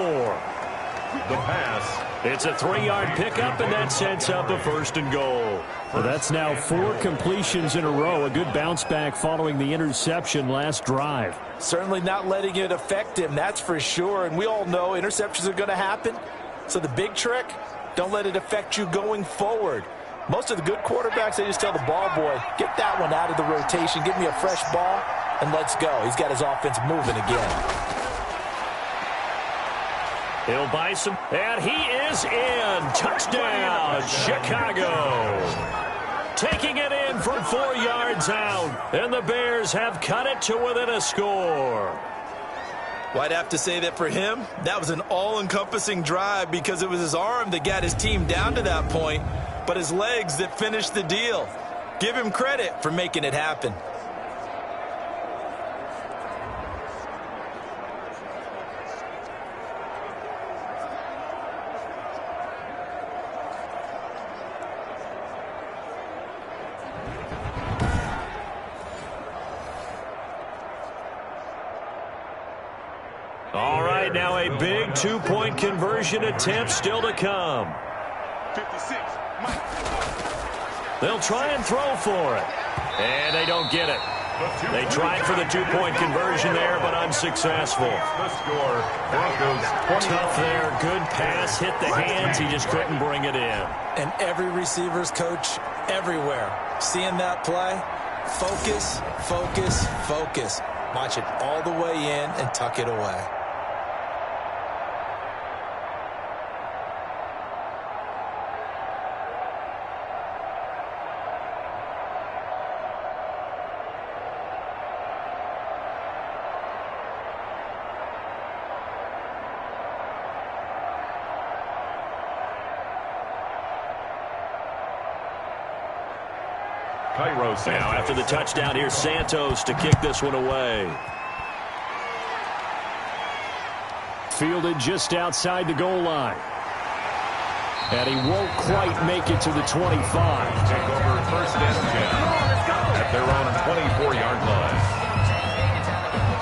The pass. It's a 3-yard pickup, and that sets up a 1st and goal. Well, that's now 4 completions in a row. A good bounce back following the interception last drive. Certainly not letting it affect him, that's for sure. And we all know interceptions are going to happen. So the big trick, don't let it affect you going forward. Most of the good quarterbacks, they just tell the ball boy, get that one out of the rotation, give me a fresh ball, and let's go. He's got his offense moving again. He'll buy some, and he is in. Touchdown, Chicago. Taking it in from 4 yards out, and the Bears have cut it to within a score. Well, I'd have to say that for him, that was an all-encompassing drive because it was his arm that got his team down to that point, but his legs that finished the deal. Give him credit for making it happen. All right, now a big two-point conversion attempt still to come. 56. They'll try and throw for it. And they don't get it. They tried for the two-point conversion there, but unsuccessful. The score, Broncos 20. Tough there. Good pass. Hit the hands. He just couldn't bring it in. And every receiver's coach everywhere. Seeing that play, focus, focus, focus. Watch it all the way in and tuck it away. Now after the touchdown, here's Santos to kick this one away. Fielded just outside the goal line. And he won't quite make it to the 25. Take over first and 10 at their own 24-yard line.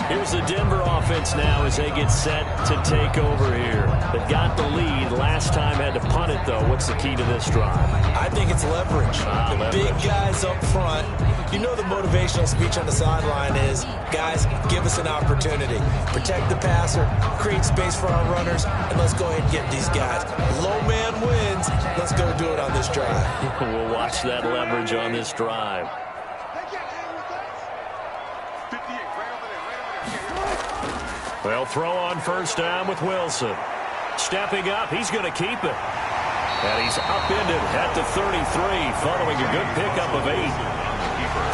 Here's the Denver offense now as they get set to take over here. They've got the lead. Last time had to punt it, though. What's the key to this drive? I think it's leverage. The big guys up front. You know the motivational speech on the sideline is, guys, give us an opportunity. Protect the passer, create space for our runners, and let's go ahead and get these guys. Low man wins. Let's go do it on this drive. We'll watch that leverage on this drive. They'll throw on first down with Wilson. Stepping up, he's going to keep it. And he's upended at the 33, following a good pickup of 8.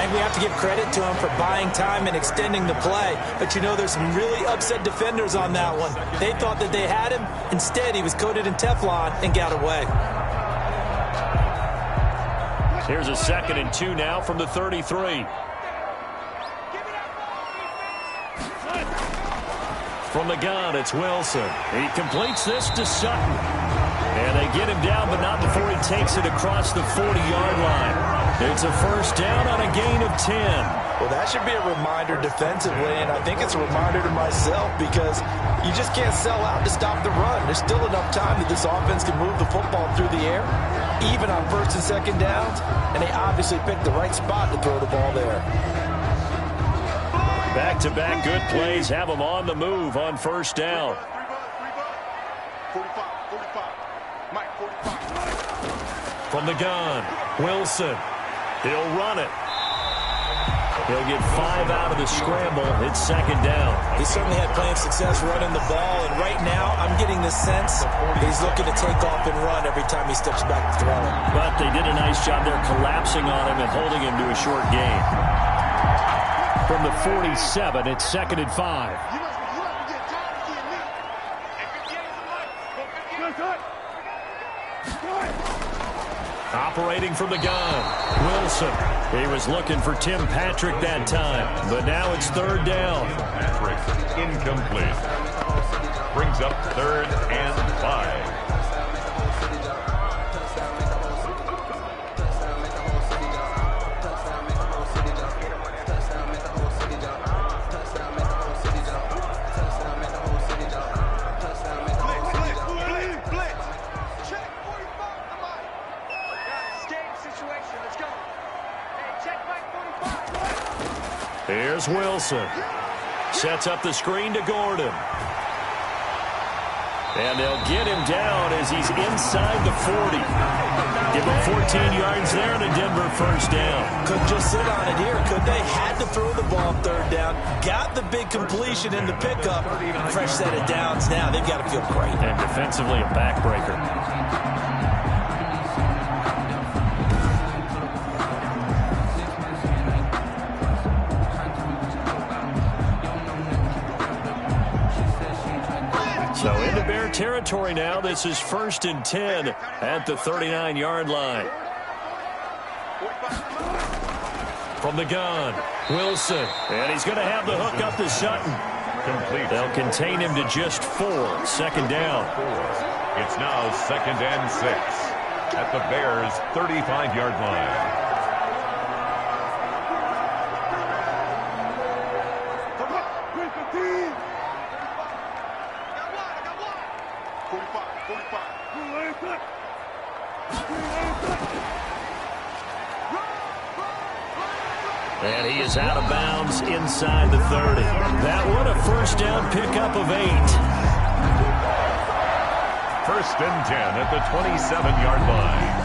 And we have to give credit to him for buying time and extending the play. But you know, there's some really upset defenders on that one. They thought that they had him. Instead, he was coated in Teflon and got away. Here's a 2nd and 2 now from the 33. From the gun, it's Wilson. He completes this to Sutton. And they get him down, but not before he takes it across the 40-yard line. It's a first down on a gain of 10. Well, that should be a reminder defensively, and I think it's a reminder to myself because you just can't sell out to stop the run. There's still enough time that this offense can move the football through the air, even on first and second downs, and they obviously picked the right spot to throw the ball there. Back-to-back good plays have them on the move on first down. 45. Mike, 45. From the gun, Wilson. He'll run it. He'll get 5 out of the scramble. It's second down. He certainly had plenty of success running the ball, and right now I'm getting the sense that he's looking to take off and run every time he steps back to throw it. But they did a nice job there collapsing on him and holding him to a short gain. From the 47, it's 2nd and 5. Operating from the gun, Wilson. He was looking for Tim Patrick that time, but now it's third down. Patrick, incomplete. Brings up 3rd and 5. Here's Wilson. Sets up the screen to Gordon. And they'll get him down as he's inside the 40. Give him 14 yards there and a Denver first down. Couldn't just sit on it here, could they? Had to throw the ball third down. Got the big completion in the pickup. Fresh set of downs now. They've got to feel great. And defensively, a backbreaker. So into Bear territory now. This is 1st and 10 at the 39-yard line. From the gun, Wilson. And he's going to have the hook up to Sutton. Complete. They'll contain him to just 4. 2nd down. It's now 2nd and 6 at the Bears' 35-yard line. And he is out of bounds inside the 30. That one a first down pickup of 8. 1st and 10 at the 27-yard line.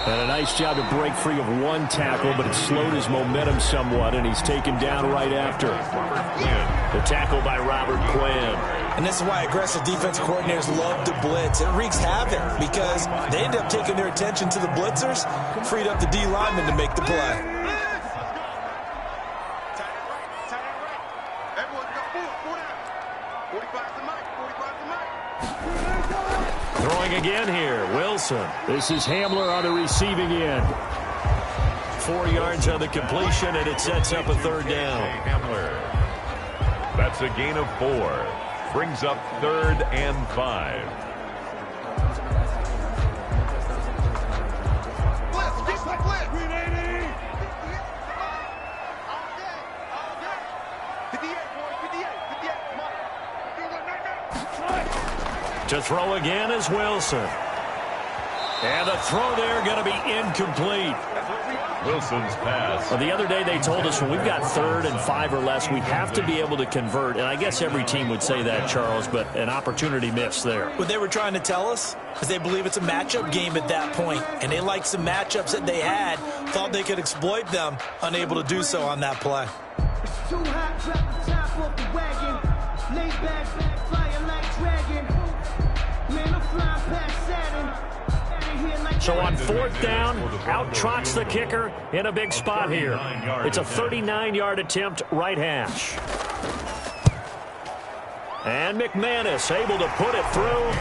And a nice job to break free of one tackle, but it slowed his momentum somewhat, and he's taken down right after. The tackle by Robert Quinn. And this is why aggressive defense coordinators love to blitz. It wreaks havoc because they end up taking their attention to the blitzers, freed up the D lineman to make the play. Throwing again here, Wilson. This is Hamler on the receiving end. 4 yards on the completion, and it sets up a 3rd down. Hamler. That's a gain of 4. Brings up 3rd and 5. To throw again is Wilson. And the throw there going to be incomplete. Wilson's pass. Well, the other day they told us when we've got 3rd and 5 or less, we have to be able to convert. And I guess every team would say that, Charles, but an opportunity missed there. What they were trying to tell us is they believe it's a matchup game at that point, and they liked some matchups that they had, thought they could exploit them, unable to do so on that play. It's too hot, drop the top off the wagon. Lay back, fire like dragon. Man, I'm flying past Saturn. So on 4th down, out trots the kicker in a big spot here. It's a 39-yard attempt, right hash. And McManus able to put it through,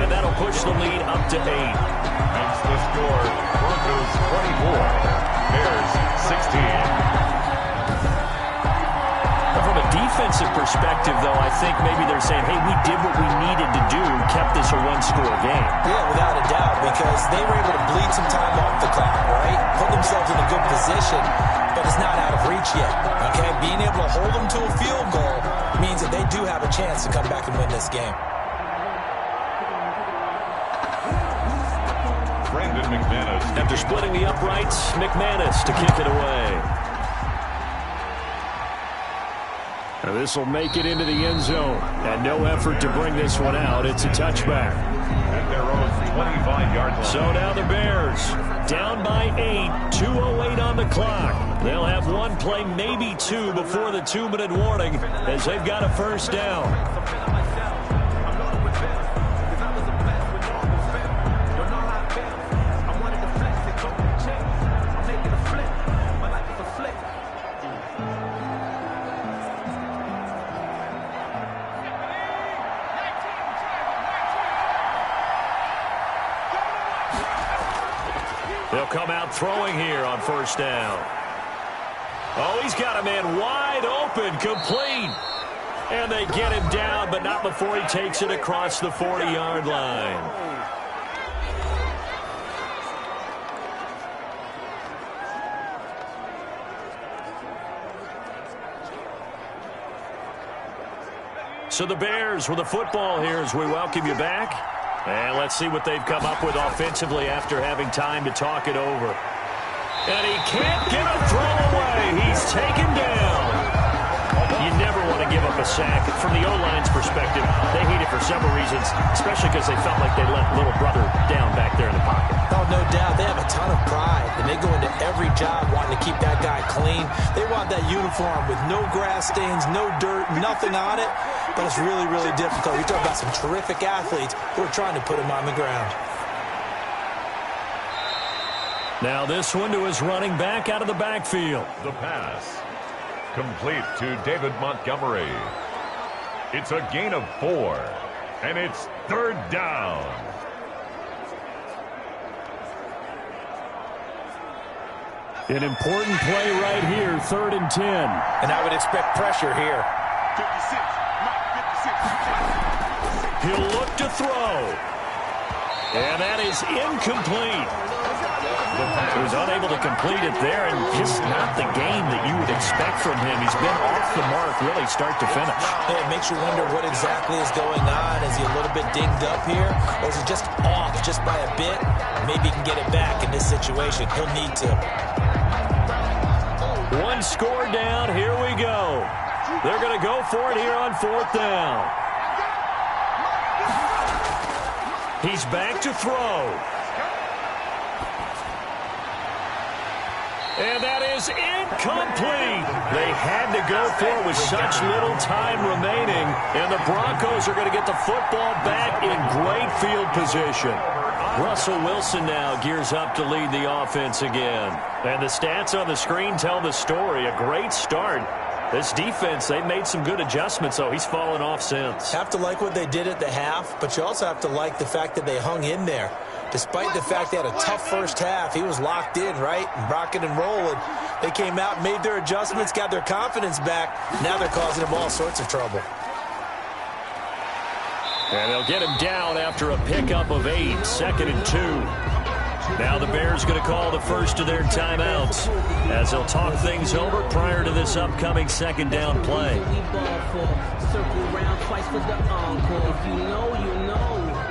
and that'll push the lead up to 8. That's the score. Broncos 24, Bears 16. From a defensive perspective, though, I think maybe they're saying, hey, we did what we needed to do, kept this a one-score game. Yeah, without a doubt, because they were able to bleed some time off the clock, right? Put themselves in a good position, but it's not out of reach yet, okay? Being able to hold them to a field goal means that they do have a chance to come back and win this game. Brandon McManus. After splitting the uprights, McManus to kick it away. Now this will make it into the end zone. And no effort to bring this one out. It's a touchback. At their own 25-yard line. So now the Bears down by 8. 2:08 on the clock. They'll have one play, maybe 2, before the 2-minute warning as they've got a first down. They'll come out throwing here on first down. Oh, he's got a man wide open, complete. And they get him down, but not before he takes it across the 40-yard line. So the Bears with the football here as we welcome you back. And let's see what they've come up with offensively after having time to talk it over. And he can't get a throw away. He's taken down. You never want to give up a sack. From the O-line's perspective, they hate it for several reasons, especially because they felt like they let little brother down back there in the pocket. Oh, no doubt. They have a ton of pride, and they go into every job wanting to keep that guy clean. They want that uniform with no grass stains, no dirt, nothing on it, but it's really, really difficult. You're talking about some terrific athletes who are trying to put him on the ground. Now this one to his running back out of the backfield. The pass. Complete to David Montgomery. It's a gain of 4, and it's 3rd down. An important play right here, 3rd and 10. And I would expect pressure here. 56. He'll look to throw. And that is incomplete. He was unable to complete it there, and just not the game that you would expect from him. He's been off the mark really start to finish. Yeah, it makes you wonder what exactly is going on. Is he a little bit dinged up here, or is he just off just by a bit? Maybe he can get it back in this situation. He'll need to. One score down. Here we go. They're going to go for it here on 4th down. He's back to throw. And that is incomplete. They had to go for it with such little time remaining. And the Broncos are going to get the football back in great field position. Russell Wilson now gears up to lead the offense again. And the stats on the screen tell the story. A great start. This defense, they've made some good adjustments, so he's fallen off since. Have to like what they did at the half, but you also have to like the fact that they hung in there. Despite the fact they had a tough first half, he was locked in, right? And rocking and rolling. They came out, made their adjustments, got their confidence back. Now they're causing him all sorts of trouble. And they'll get him down after a pickup of 8, 2nd and 2. Now the Bears going to call the first of their timeouts as they'll talk things over prior to this upcoming 2nd down play. Circle around twice for the encore. If you know, you know.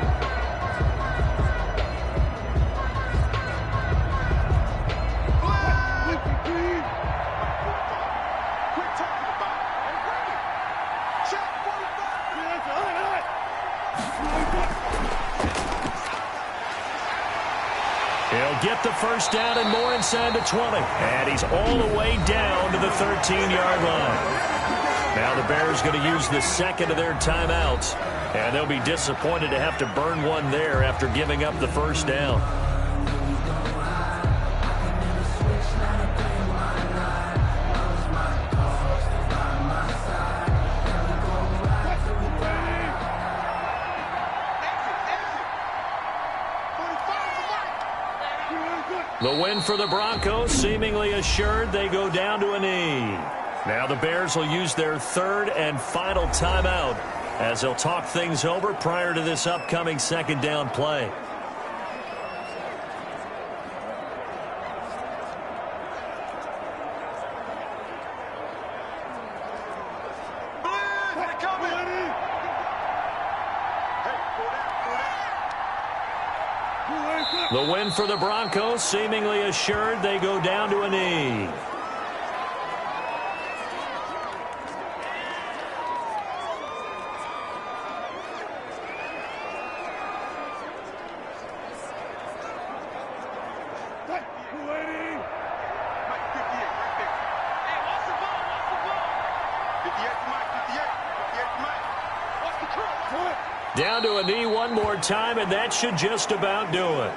He'll get the first down and more inside the 20. And he's all the way down to the 13-yard line. Now the Bears going to use the second of their timeouts. And they'll be disappointed to have to burn one there after giving up the first down. The win for the Broncos seemingly assured. They go down to a knee. Now the Bears will use their 3rd and final timeout as they'll talk things over prior to this upcoming 2nd down play. The win for the Broncos seemingly assured. They go down to a knee. Down to a knee one more time, and that should just about do it.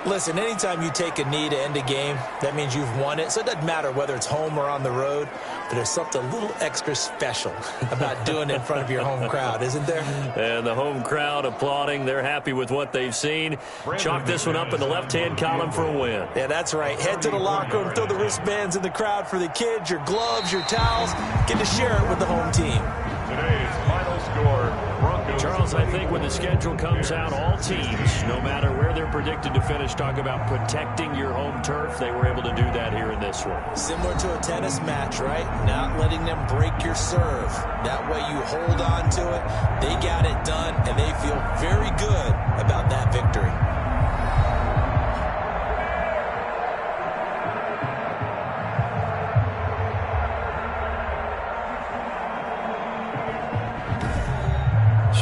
Listen, anytime you take a knee to end a game, that means you've won it. So it doesn't matter whether it's home or on the road, but there's something a little extra special about doing it in front of your home crowd, isn't there? And the home crowd applauding. They're happy with what they've seen. Chalk this one up in the left-hand column for a win. Yeah, that's right. Head to the locker room, throw the wristbands in the crowd for the kids, your gloves, your towels. Get to share it with the home team. Today's final score, Broncos. Charles, Because I think when the schedule comes out, all teams, no matter where they're predicted to finish, talk about protecting your home turf. They were able to do that here in this one. Similar to a tennis match, right? Not letting them break your serve. That way you hold on to it. They got it done, and they feel very good about that victory.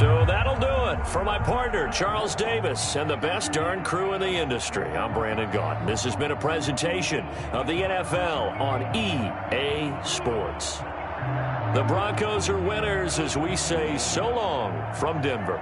So that'll do it for my partner, Charles Davis, and the best darn crew in the industry. I'm Brandon Gaudin. This has been a presentation of the NFL on EA Sports. The Broncos are winners as we say so long from Denver.